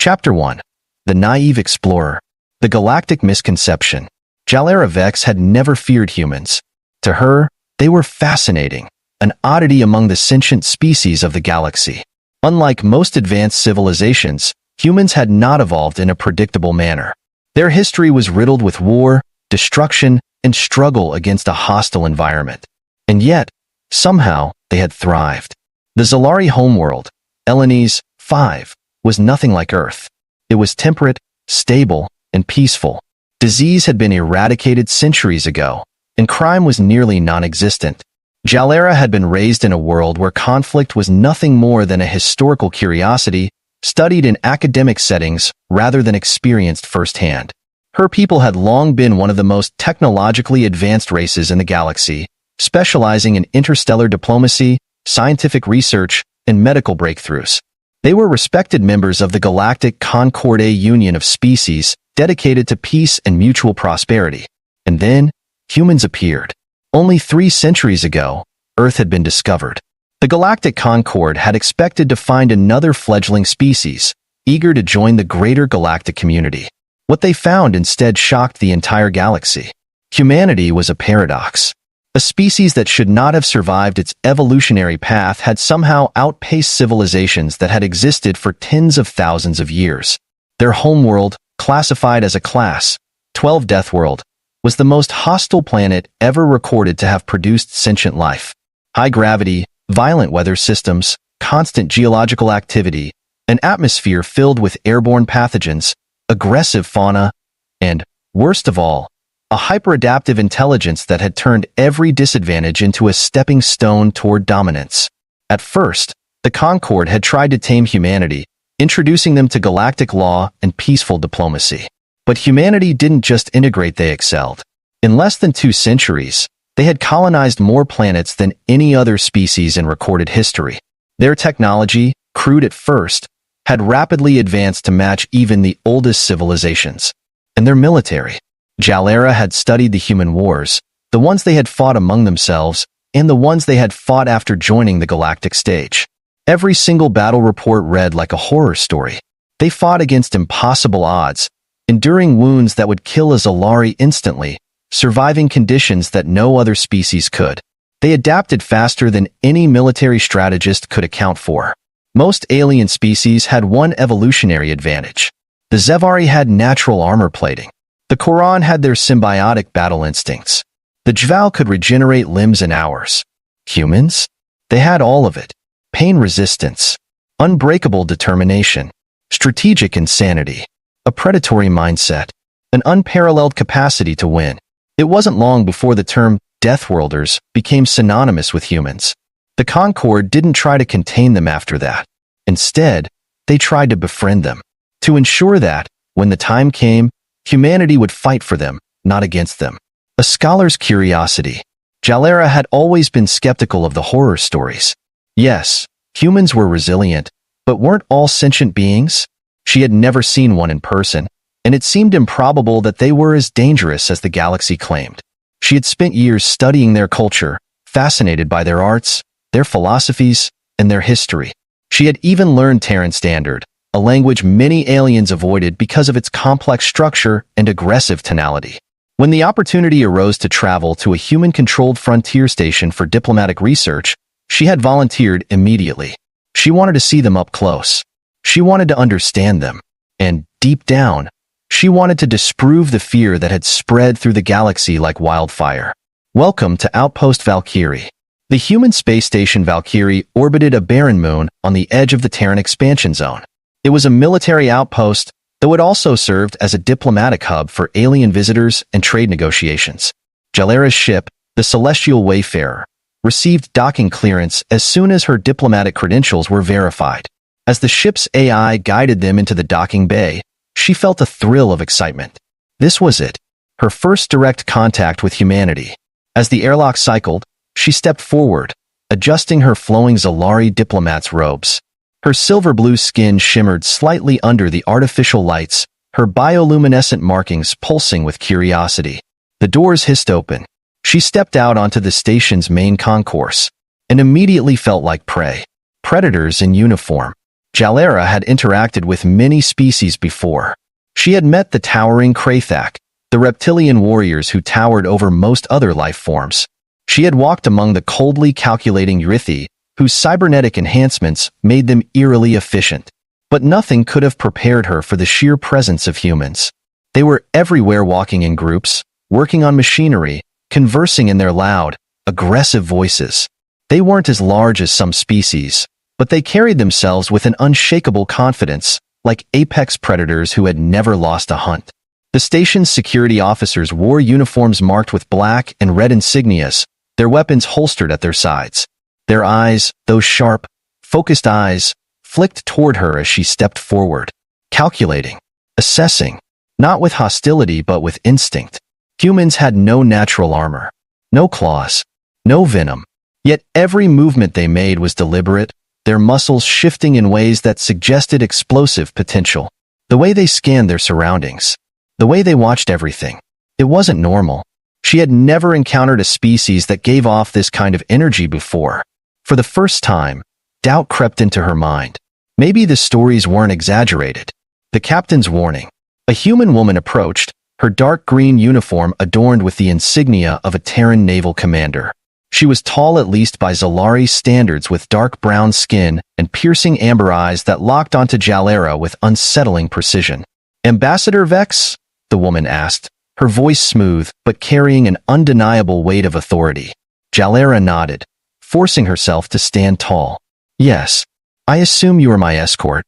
Chapter 1. The Naive Explorer. The Galactic Misconception. Jalera Vex had never feared humans. To her, they were fascinating, an oddity among the sentient species of the galaxy. Unlike most advanced civilizations, humans had not evolved in a predictable manner. Their history was riddled with war, destruction, and struggle against a hostile environment. And yet, somehow, they had thrived. The Zalari homeworld, Elenes 5, was nothing like Earth. It was temperate, stable, and peaceful. Disease had been eradicated centuries ago, and crime was nearly non-existent. Jalera had been raised in a world where conflict was nothing more than a historical curiosity, studied in academic settings rather than experienced firsthand. Her people had long been one of the most technologically advanced races in the galaxy, specializing in interstellar diplomacy, scientific research, and medical breakthroughs. They were respected members of the Galactic Concorde Union of Species, dedicated to peace and mutual prosperity. And then, humans appeared. Only 3 centuries ago, Earth had been discovered. The Galactic Concord had expected to find another fledgling species, eager to join the greater galactic community. What they found instead shocked the entire galaxy. Humanity was a paradox. A species that should not have survived its evolutionary path had somehow outpaced civilizations that had existed for tens of thousands of years. Their homeworld, classified as a Class 12 Deathworld, was the most hostile planet ever recorded to have produced sentient life. High gravity, violent weather systems, constant geological activity, an atmosphere filled with airborne pathogens, aggressive fauna, and, worst of all, a hyper-adaptive intelligence that had turned every disadvantage into a stepping stone toward dominance. At first, the Concord had tried to tame humanity, introducing them to galactic law and peaceful diplomacy. But humanity didn't just integrate, they excelled. In less than 2 centuries, they had colonized more planets than any other species in recorded history. Their technology, crude at first, had rapidly advanced to match even the oldest civilizations. And their military. Jalera had studied the human wars, the ones they had fought among themselves, and the ones they had fought after joining the galactic stage. Every single battle report read like a horror story. They fought against impossible odds, enduring wounds that would kill a Zalari instantly, surviving conditions that no other species could. They adapted faster than any military strategist could account for. Most alien species had one evolutionary advantage. The Zevari had natural armor plating. The Quran had their symbiotic battle instincts. The Jval could regenerate limbs in hours. Humans? They had all of it. Pain resistance, unbreakable determination, strategic insanity, a predatory mindset, an unparalleled capacity to win. It wasn't long before the term Deathworlders became synonymous with humans. The Concord didn't try to contain them after that. Instead, they tried to befriend them, to ensure that, when the time came, humanity would fight for them, not against them. A scholar's curiosity. Jalera had always been skeptical of the horror stories. Yes, humans were resilient, but weren't all sentient beings? She had never seen one in person, and it seemed improbable that they were as dangerous as the galaxy claimed. She had spent years studying their culture, fascinated by their arts, their philosophies, and their history. She had even learned Terran Standard, a language many aliens avoided because of its complex structure and aggressive tonality. When the opportunity arose to travel to a human-controlled frontier station for diplomatic research, she had volunteered immediately. She wanted to see them up close. She wanted to understand them. And, deep down, she wanted to disprove the fear that had spread through the galaxy like wildfire. Welcome to Outpost Valkyrie. The human space station Valkyrie orbited a barren moon on the edge of the Terran expansion zone. It was a military outpost, though it also served as a diplomatic hub for alien visitors and trade negotiations. Jalera's ship, the Celestial Wayfarer, received docking clearance as soon as her diplomatic credentials were verified. As the ship's AI guided them into the docking bay, she felt a thrill of excitement. This was it, her first direct contact with humanity. As the airlock cycled, she stepped forward, adjusting her flowing Zalari diplomat's robes. Her silver-blue skin shimmered slightly under the artificial lights, her bioluminescent markings pulsing with curiosity. The doors hissed open. She stepped out onto the station's main concourse, and immediately felt like prey. Predators in uniform. Jalera had interacted with many species before. She had met the towering Krathak, the reptilian warriors who towered over most other life forms. She had walked among the coldly calculating Yrithi, whose cybernetic enhancements made them eerily efficient. But nothing could have prepared her for the sheer presence of humans. They were everywhere, walking in groups, working on machinery, conversing in their loud, aggressive voices. They weren't as large as some species, but they carried themselves with an unshakable confidence, like apex predators who had never lost a hunt. The station's security officers wore uniforms marked with black and red insignias, their weapons holstered at their sides. Their eyes, those sharp, focused eyes, flicked toward her as she stepped forward, calculating, assessing, not with hostility but with instinct. Humans had no natural armor, no claws, no venom, yet every movement they made was deliberate, their muscles shifting in ways that suggested explosive potential. The way they scanned their surroundings, the way they watched everything, it wasn't normal. She had never encountered a species that gave off this kind of energy before. For the first time, doubt crept into her mind. Maybe the stories weren't exaggerated. The captain's warning. A human woman approached, her dark green uniform adorned with the insignia of a Terran naval commander. She was tall, at least by Zalari standards, with dark brown skin and piercing amber eyes that locked onto Jalera with unsettling precision. "Ambassador Vex?" the woman asked, her voice smooth but carrying an undeniable weight of authority. Jalera nodded, forcing herself to stand tall. "Yes, I assume you are my escort."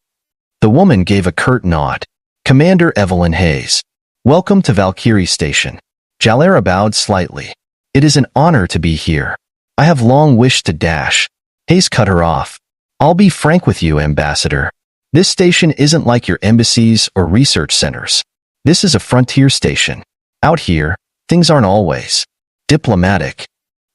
The woman gave a curt nod. "Commander Evelyn Hayes. Welcome to Valkyrie Station." Jalera bowed slightly. "It is an honor to be here. I have long wished to dash." Hayes cut her off. "I'll be frank with you, Ambassador. This station isn't like your embassies or research centers. This is a frontier station. Out here, things aren't always diplomatic."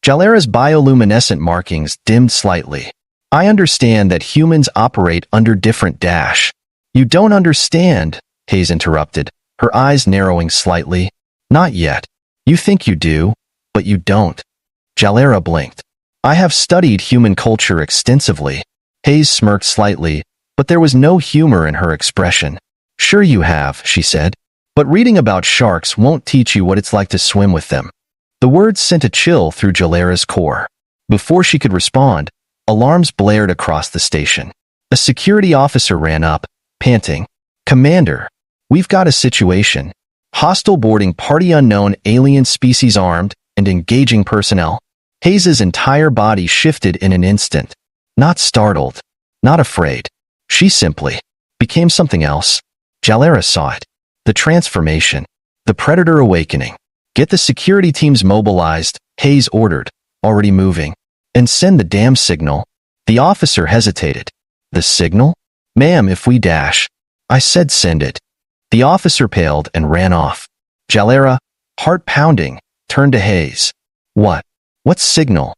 Jalera's bioluminescent markings dimmed slightly. "I understand that humans operate under different dash." "You don't understand," Hayes interrupted, her eyes narrowing slightly. "Not yet. You think you do, but you don't." Jalera blinked. "I have studied human culture extensively." Hayes smirked slightly, but there was no humor in her expression. "Sure you have," she said. "But reading about sharks won't teach you what it's like to swim with them." The words sent a chill through Jalera's core. Before she could respond, alarms blared across the station. A security officer ran up, panting. "Commander, we've got a situation. Hostile boarding party, unknown alien species, armed and engaging personnel." Hayes's entire body shifted in an instant. Not startled, not afraid. She simply became something else. Jalera saw it. The transformation. The predator awakening. "Get the security teams mobilized," Hayes ordered, already moving. "And send the damn signal." The officer hesitated. "The signal? Ma'am, if we dash." "I said send it." The officer paled and ran off. Jalera, heart pounding, turned to Hayes. "What? What signal?"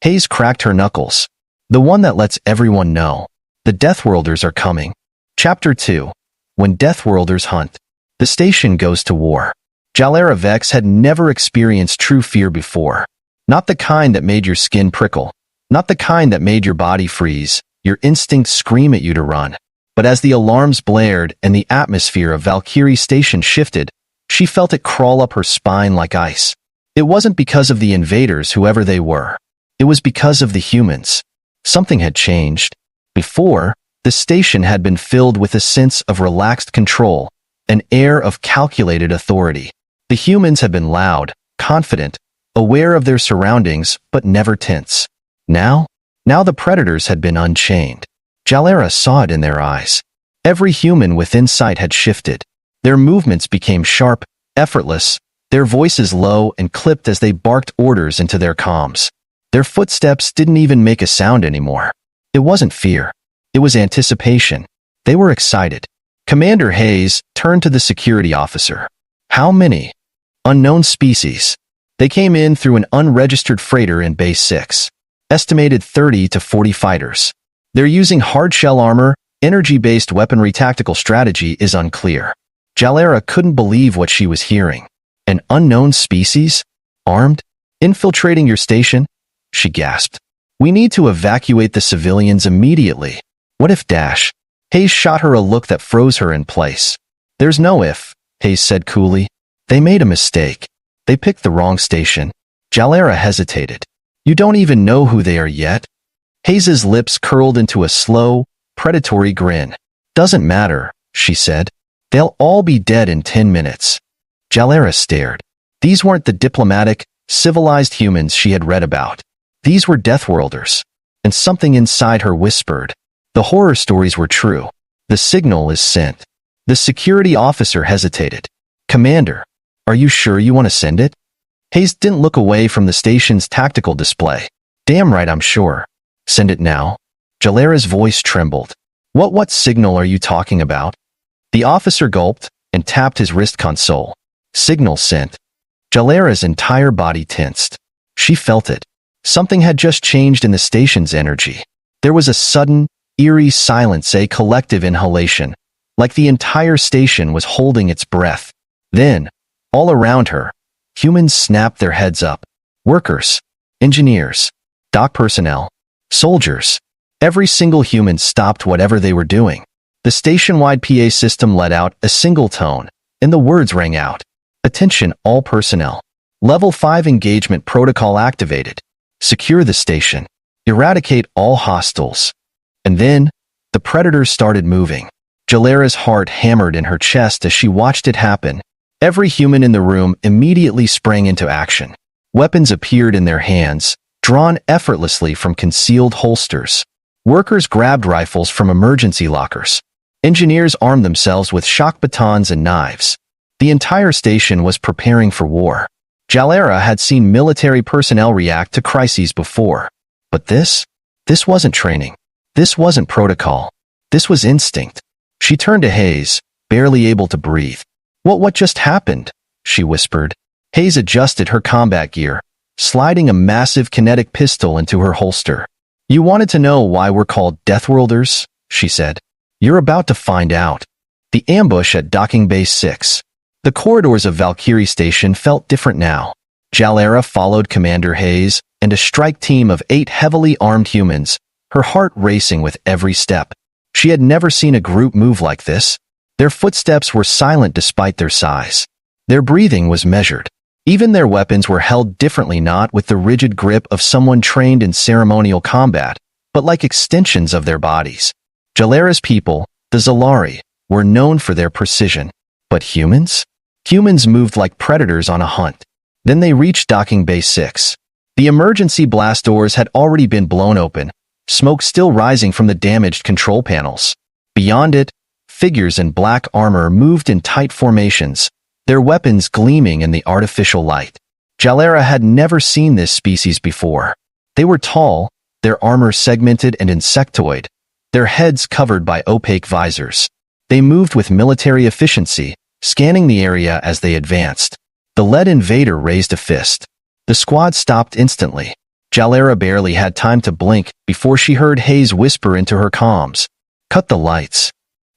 Hayes cracked her knuckles. "The one that lets everyone know. The Deathworlders are coming." Chapter 2. When Deathworlders hunt. The station goes to war. Jalera Vex had never experienced true fear before. Not the kind that made your skin prickle. Not the kind that made your body freeze, your instincts scream at you to run. But as the alarms blared and the atmosphere of Valkyrie Station shifted, she felt it crawl up her spine like ice. It wasn't because of the invaders, whoever they were. It was because of the humans. Something had changed. Before, the station had been filled with a sense of relaxed control, an air of calculated authority. The humans had been loud, confident, aware of their surroundings, but never tense. Now the predators had been unchained. Jalera saw it in their eyes. Every human within sight had shifted. Their movements became sharp, effortless, their voices low and clipped as they barked orders into their comms. Their footsteps didn't even make a sound anymore. It wasn't fear. It was anticipation. They were excited. Commander Hayes turned to the security officer. "How many?" "Unknown species. They came in through an unregistered freighter in Base 6. Estimated 30 to 40 fighters. They're using hard-shell armor, energy-based weaponry. Tactical strategy is unclear." Jalera couldn't believe what she was hearing. "An unknown species? Armed? Infiltrating your station?" She gasped. "We need to evacuate the civilians immediately." "What if Dash?" Hayes shot her a look that froze her in place. There's no if, Hayes said coolly. They made a mistake. They picked the wrong station. Jalera hesitated. You don't even know who they are yet? Hayes's lips curled into a slow, predatory grin. Doesn't matter, she said. They'll all be dead in 10 minutes. Jalera stared. These weren't the diplomatic, civilized humans she had read about. These were Deathworlders. And something inside her whispered. The horror stories were true. The signal is sent. The security officer hesitated. Commander, are you sure you want to send it? Hayes didn't look away from the station's tactical display. Damn right, I'm sure. Send it now. Jalera's voice trembled. What signal are you talking about? The officer gulped and tapped his wrist console. Signal sent. Jalera's entire body tensed. She felt it. Something had just changed in the station's energy. There was a sudden, eerie silence, a collective inhalation, like the entire station was holding its breath. Then, all around her, humans snapped their heads up. Workers, engineers, dock personnel, soldiers. Every single human stopped whatever they were doing. The station-wide PA system let out a single tone, and the words rang out. Attention all personnel. Level 5 engagement protocol activated. Secure the station. Eradicate all hostiles. And then, the predators started moving. Jalera's heart hammered in her chest as she watched it happen. Every human in the room immediately sprang into action. Weapons appeared in their hands, drawn effortlessly from concealed holsters. Workers grabbed rifles from emergency lockers. Engineers armed themselves with shock batons and knives. The entire station was preparing for war. Jalera had seen military personnel react to crises before. But this wasn't training. This wasn't protocol. This was instinct. She turned to Hayes, barely able to breathe. What just happened? She whispered. Hayes adjusted her combat gear, sliding a massive kinetic pistol into her holster. You wanted to know why we're called Deathworlders? She said. You're about to find out. The ambush at Docking Bay 6. The corridors of Valkyrie Station felt different now. Jalera followed Commander Hayes and a strike team of 8 heavily armed humans, her heart racing with every step. She had never seen a group move like this. Their footsteps were silent despite their size. Their breathing was measured. Even their weapons were held differently, not with the rigid grip of someone trained in ceremonial combat, but like extensions of their bodies. Jalera's people, the Zalari, were known for their precision. But humans? Humans moved like predators on a hunt. Then they reached Docking Bay 6. The emergency blast doors had already been blown open, smoke still rising from the damaged control panels. Beyond it, figures in black armor moved in tight formations, their weapons gleaming in the artificial light. Jalera had never seen this species before. They were tall, their armor segmented and insectoid, their heads covered by opaque visors. They moved with military efficiency, scanning the area as they advanced. The lead invader raised a fist. The squad stopped instantly. Jalera barely had time to blink before she heard Hayes whisper into her comms. Cut the lights.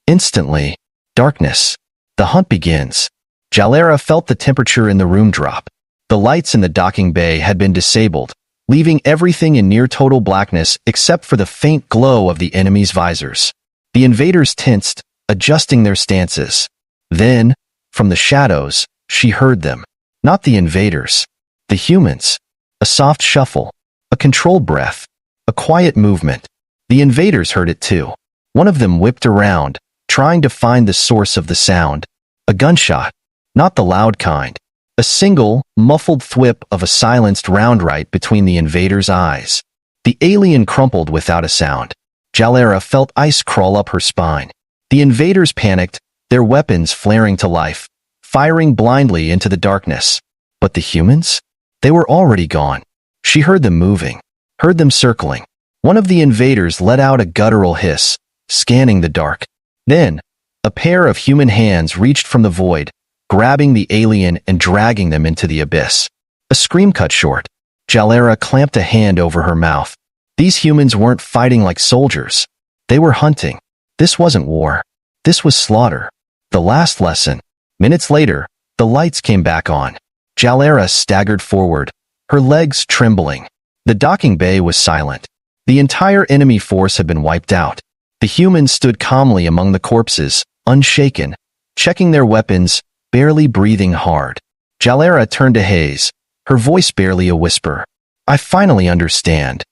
Instantly, darkness. The hunt begins. Jalera felt the temperature in the room drop. The lights in the docking bay had been disabled, leaving everything in near-total blackness except for the faint glow of the enemy's visors. The invaders tensed, adjusting their stances. Then, from the shadows, she heard them. Not the invaders. The humans. A soft shuffle. A controlled breath. A quiet movement. The invaders heard it too. One of them whipped around, trying to find the source of the sound. A gunshot. Not the loud kind. A single, muffled thwip of a silenced round right between the invader's eyes. The alien crumpled without a sound. Jalera felt ice crawl up her spine. The invaders panicked, their weapons flaring to life, firing blindly into the darkness. But the humans? They were already gone. She heard them moving, heard them circling. One of the invaders let out a guttural hiss, scanning the dark. Then, a pair of human hands reached from the void, grabbing the alien and dragging them into the abyss. A scream cut short. Jalera clamped a hand over her mouth. These humans weren't fighting like soldiers. They were hunting. This wasn't war. This was slaughter. The last lesson. Minutes later, the lights came back on. Jalera staggered forward, her legs trembling. The docking bay was silent. The entire enemy force had been wiped out. The humans stood calmly among the corpses, unshaken, checking their weapons, barely breathing hard. Jalera turned to Hayes, her voice barely a whisper. I finally understand.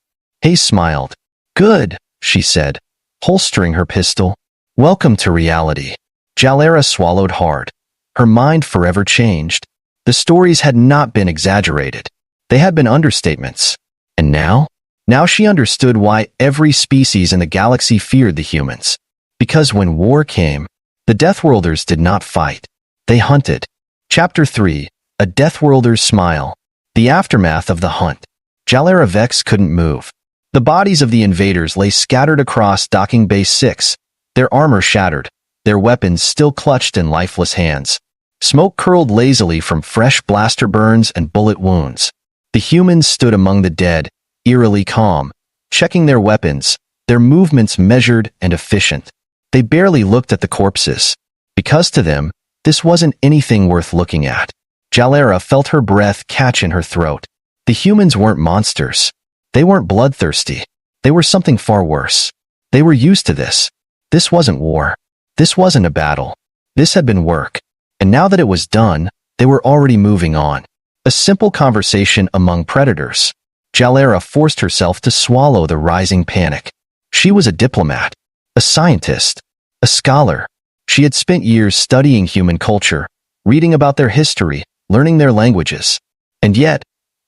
Hayes smiled. Good, she said, holstering her pistol. Welcome to reality. Jalera swallowed hard. Her mind forever changed. The stories had not been exaggerated. They had been understatements. And now? Now she understood why every species in the galaxy feared the humans. Because when war came, the Deathworlders did not fight. They hunted. Chapter 3. A Deathworlder's Smile. The aftermath of the hunt. Jalera Vex couldn't move. The bodies of the invaders lay scattered across Docking Bay 6, their armor shattered, their weapons still clutched in lifeless hands. Smoke curled lazily from fresh blaster burns and bullet wounds. The humans stood among the dead, eerily calm, checking their weapons, their movements measured and efficient. They barely looked at the corpses, because to them, this wasn't anything worth looking at. Jalera felt her breath catch in her throat. The humans weren't monsters. They weren't bloodthirsty. They were something far worse. They were used to this. This wasn't war. This wasn't a battle. This had been work. And now that it was done, they were already moving on. A simple conversation among predators. Jalera forced herself to swallow the rising panic. She was a diplomat, a scientist, a scholar. She had spent years studying human culture, reading about their history, learning their languages. And yet,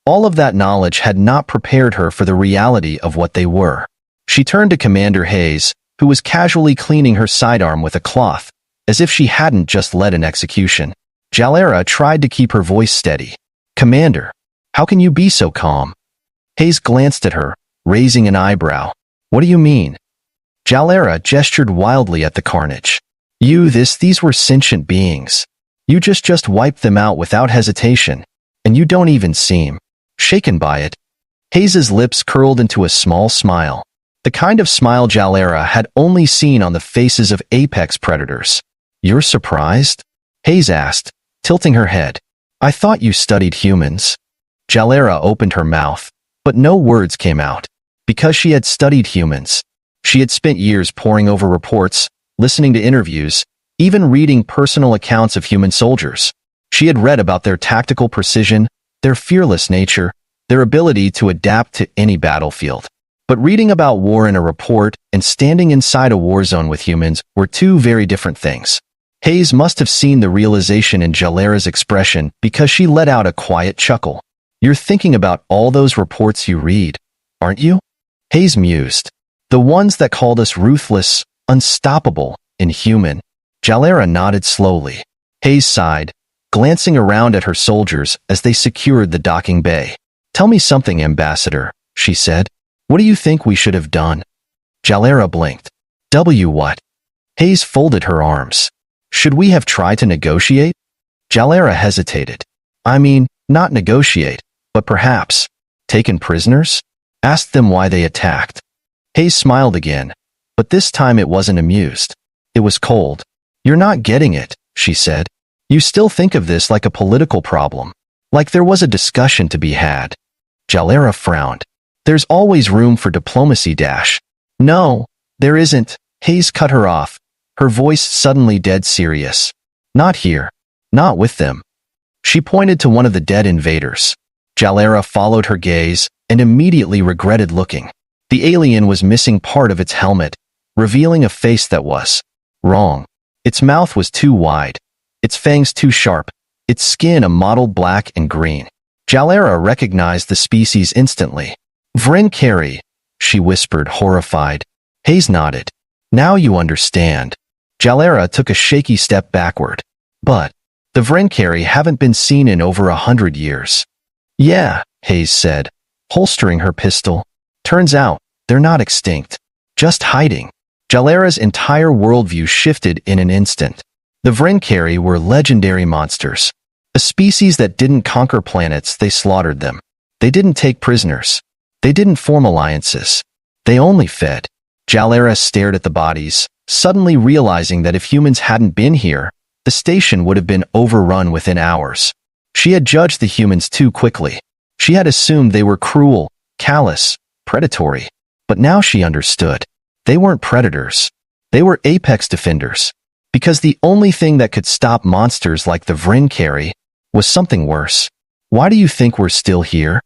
all of that knowledge had not prepared her for the reality of what they were. She turned to Commander Hayes, who was casually cleaning her sidearm with a cloth, as if she hadn't just led an execution. Jalera tried to keep her voice steady. Commander, how can you be so calm? Hayes glanced at her, raising an eyebrow. What do you mean? Jalera gestured wildly at the carnage. These were sentient beings. You just wiped them out without hesitation, and you don't even seem shaken by it. Hayes's lips curled into a small smile, the kind of smile Jalera had only seen on the faces of apex predators. You're surprised? Hayes asked, tilting her head. I thought you studied humans. Jalera opened her mouth, but no words came out. Because she had studied humans. She had spent years poring over reports, listening to interviews, even reading personal accounts of human soldiers. She had read about their tactical precision, their fearless nature, their ability to adapt to any battlefield. But reading about war in a report and standing inside a war zone with humans were two very different things. Hayes must have seen the realization in Jalera's expression because she let out a quiet chuckle. You're thinking about all those reports you read, aren't you? Hayes mused. The ones that called us ruthless, unstoppable, inhuman. Jalera nodded slowly. Hayes sighed, glancing around at her soldiers as they secured the docking bay. Tell me something, Ambassador, she said. What do you think we should have done? Jalera blinked. What? Hayes folded her arms. Should we have tried to negotiate? Jalera hesitated. I mean, not negotiate, but perhaps taken prisoners? Asked them why they attacked. Hayes smiled again, but this time it wasn't amused. It was cold. You're not getting it, she said. You still think of this like a political problem, like there was a discussion to be had. Jalera frowned. There's always room for diplomacy, Dash. No, there isn't. Hayes cut her off, her voice suddenly dead serious. Not here. Not with them. She pointed to one of the dead invaders. Jalera followed her gaze and immediately regretted looking. The alien was missing part of its helmet, revealing a face that was wrong. Its mouth was too wide, its fangs too sharp, its skin a mottled black and green. Jalera recognized the species instantly. Vrenkeri, she whispered, horrified. Hayes nodded. Now you understand. Jalera took a shaky step backward. But the Vrenkeri haven't been seen in over 100 years. Yeah, Hayes said, holstering her pistol. Turns out, they're not extinct. Just hiding. Jalera's entire worldview shifted in an instant. The Vrenkeri were legendary monsters. A species that didn't conquer planets, they slaughtered them. They didn't take prisoners. They didn't form alliances. They only fed. Jalera stared at the bodies, suddenly realizing that if humans hadn't been here, the station would have been overrun within hours. She had judged the humans too quickly. She had assumed they were cruel, callous, predatory. But now she understood. They weren't predators. They were apex defenders. Because the only thing that could stop monsters like the Vrinkari was something worse. Why do you think we're still here?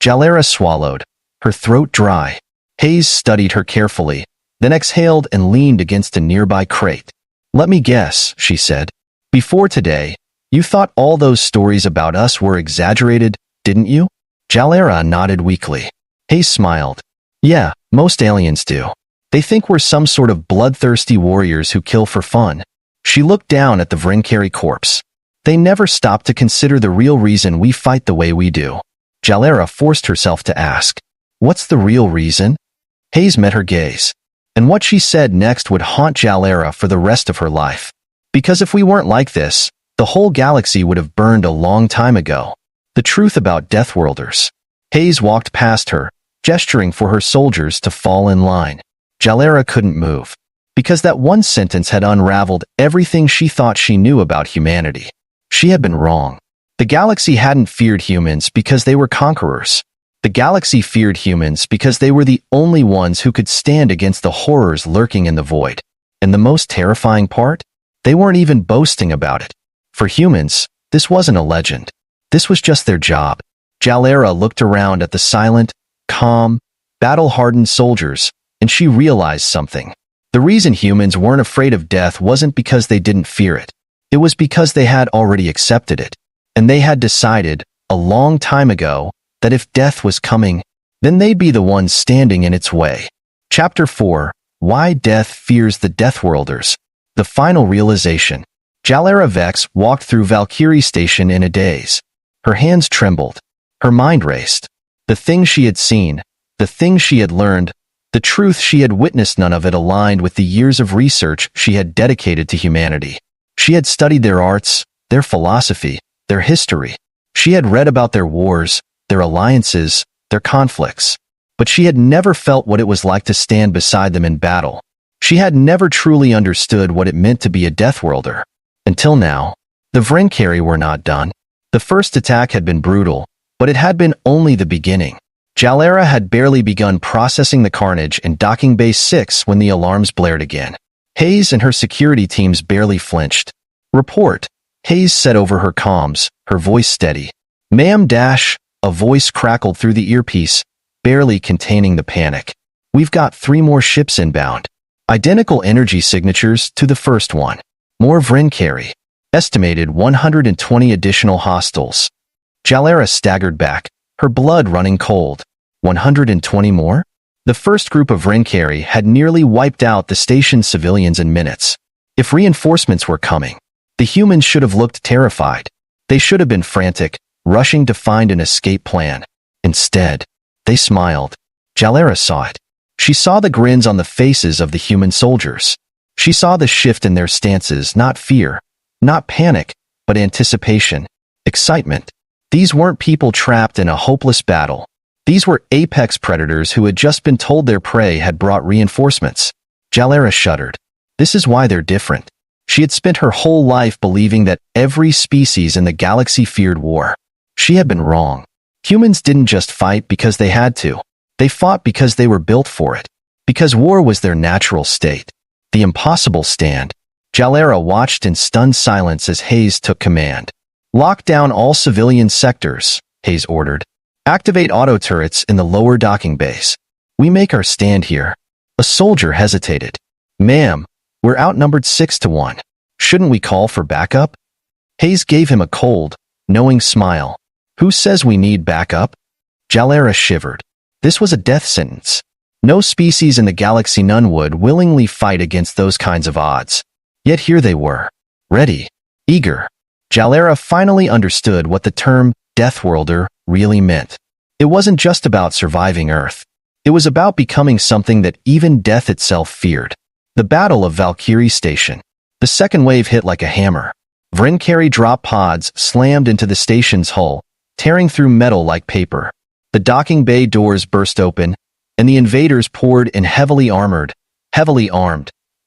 Jalera swallowed, her throat dry. Hayes studied her carefully, then exhaled and leaned against a nearby crate. Let me guess, she said. Before today, you thought all those stories about us were exaggerated, didn't you? Jalera nodded weakly. Hayes smiled. Yeah, most aliens do. They think we're some sort of bloodthirsty warriors who kill for fun. She looked down at the Vrinkari corpse. They never stop to consider the real reason we fight the way we do. Jalera forced herself to ask, what's the real reason? Hayes met her gaze. And what she said next would haunt Jalera for the rest of her life. Because if we weren't like this, the whole galaxy would have burned a long time ago. The truth about Deathworlders. Hayes walked past her, gesturing for her soldiers to fall in line. Jalera couldn't move. Because that one sentence had unraveled everything she thought she knew about humanity. She had been wrong. The galaxy hadn't feared humans because they were conquerors. The galaxy feared humans because they were the only ones who could stand against the horrors lurking in the void. And the most terrifying part? They weren't even boasting about it. For humans, this wasn't a legend. This was just their job. Jalera looked around at the silent, calm, battle-hardened soldiers, and she realized something. The reason humans weren't afraid of death wasn't because they didn't fear it. It was because they had already accepted it. And they had decided, a long time ago, that if death was coming, then they'd be the ones standing in its way. Chapter 4, Why Death Fears the Deathworlders. The Final Realization. Jalera Vex walked through Valkyrie Station in a daze. Her hands trembled. Her mind raced. The things she had seen, the things she had learned, the truth she had witnessed, none of it aligned with the years of research she had dedicated to humanity. She had studied their arts, their philosophy, their history. She had read about their wars, their alliances, their conflicts. But she had never felt what it was like to stand beside them in battle. She had never truly understood what it meant to be a Deathworlder. Until now, the Vrinkari were not done. The first attack had been brutal, but it had been only the beginning. Jalera had barely begun processing the carnage in Docking Bay 6 when the alarms blared again. Hayes and her security teams barely flinched. Report, Hayes said over her comms, her voice steady. Ma'am dash, a voice crackled through the earpiece, barely containing the panic. We've got 3 more ships inbound. Identical energy signatures to the first one. More Vrinkari. Estimated 120 additional hostiles. Jalera staggered back, her blood running cold. 120 more? The first group of Vrinkari had nearly wiped out the station's civilians in minutes. If reinforcements were coming, the humans should have looked terrified. They should have been frantic, rushing to find an escape plan. Instead, they smiled. Jalera saw it. She saw the grins on the faces of the human soldiers. She saw the shift in their stances, not fear, not panic, but anticipation, excitement. These weren't people trapped in a hopeless battle. These were apex predators who had just been told their prey had brought reinforcements. Jalera shuddered. This is why they're different. She had spent her whole life believing that every species in the galaxy feared war. She had been wrong. Humans didn't just fight because they had to. They fought because they were built for it. Because war was their natural state. The impossible stand. Jalera watched in stunned silence as Hayes took command. Lock down all civilian sectors, Hayes ordered. Activate auto turrets in the lower docking bays. We make our stand here. A soldier hesitated. Ma'am, we're outnumbered 6-1. Shouldn't we call for backup? Hayes gave him a cold, knowing smile. Who says we need backup? Jalera shivered. This was a death sentence. No species in the galaxy none would willingly fight against those kinds of odds. Yet here they were. Ready. Eager. Jalera finally understood what the term Deathworlder really meant. It wasn't just about surviving Earth. It was about becoming something that even death itself feared. The Battle of Valkyrie Station. The second wave hit like a hammer. Vrinkari drop pods slammed into the station's hull, tearing through metal like paper. The docking bay doors burst open, and the invaders poured in heavily armed,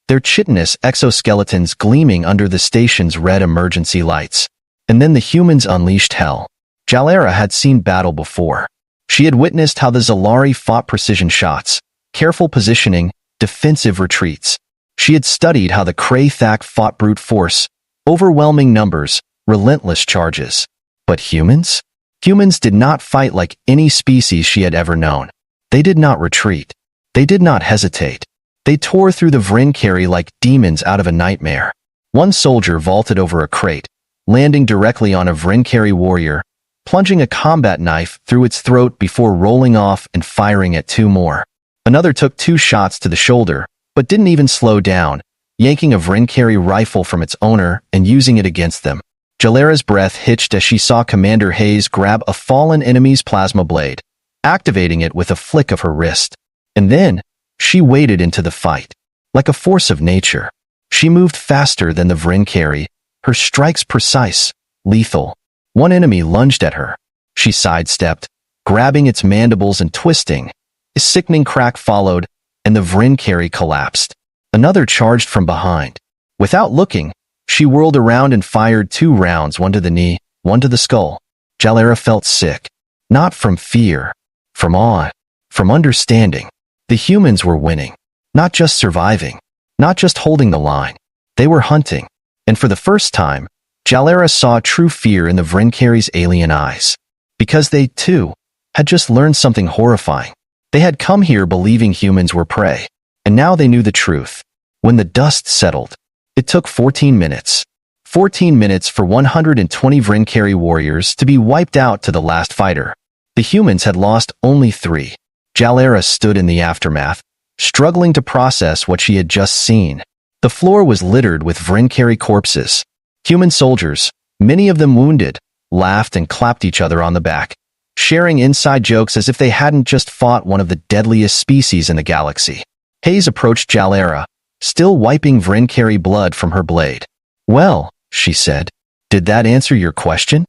their chitinous exoskeletons gleaming under the station's red emergency lights. And then the humans unleashed hell. Jalera had seen battle before. She had witnessed how the Zalari fought precision shots, careful positioning, defensive retreats. She had studied how the Kraythak fought brute force, overwhelming numbers, relentless charges. But humans? Humans did not fight like any species she had ever known. They did not retreat. They did not hesitate. They tore through the Vrinkari like demons out of a nightmare. One soldier vaulted over a crate, landing directly on a Vrinkari warrior, plunging a combat knife through its throat before rolling off and firing at two more. Another took 2 shots to the shoulder, but didn't even slow down, yanking a Vrinkari rifle from its owner and using it against them. Jalera's breath hitched as she saw Commander Hayes grab a fallen enemy's plasma blade, activating it with a flick of her wrist. And then, she waded into the fight. Like a force of nature, she moved faster than the Vrinkari, her strikes precise, lethal. One enemy lunged at her. She sidestepped, grabbing its mandibles and twisting. A sickening crack followed, and the Vrinkari collapsed. Another charged from behind. Without looking, she whirled around and fired 2 rounds, one to the knee, one to the skull. Jalera felt sick. Not from fear. From awe. From understanding. The humans were winning. Not just surviving. Not just holding the line. They were hunting. And for the first time, Jalera saw true fear in the Vrinkari's alien eyes. Because they, too, had just learned something horrifying. They had come here believing humans were prey. And now they knew the truth. When the dust settled, it took 14 minutes. 14 minutes for 120 Vrinkari warriors to be wiped out to the last fighter. The humans had lost only 3. Jalera stood in the aftermath, struggling to process what she had just seen. The floor was littered with Vrinkari corpses. Human soldiers, many of them wounded, laughed and clapped each other on the back, sharing inside jokes as if they hadn't just fought one of the deadliest species in the galaxy. Hayes approached Jalera, still wiping Vrinkari blood from her blade. "Well," she said, "did that answer your question?"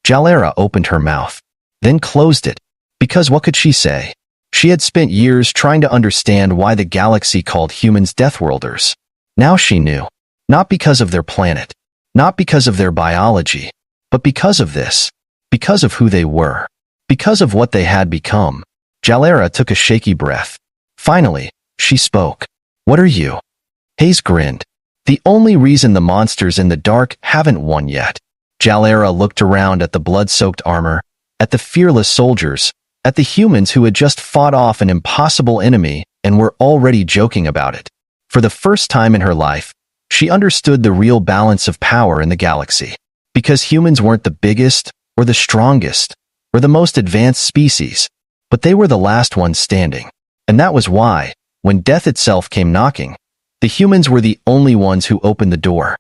Jalera opened her mouth, then closed it, because what could she say? She had spent years trying to understand why the galaxy called humans Deathworlders. Now she knew. Not because of their planet, not because of their biology, but because of this. Because of who they were. Because of what they had become. Jalera took a shaky breath. Finally, she spoke. "What are you?" Hayes grinned. "The only reason the monsters in the dark haven't won yet." Jalera looked around at the blood-soaked armor, at the fearless soldiers, at the humans who had just fought off an impossible enemy and were already joking about it. For the first time in her life, she understood the real balance of power in the galaxy. Because humans weren't the biggest, or the strongest, or the most advanced species, but they were the last ones standing. And that was why, when death itself came knocking, the humans were the only ones who opened the door.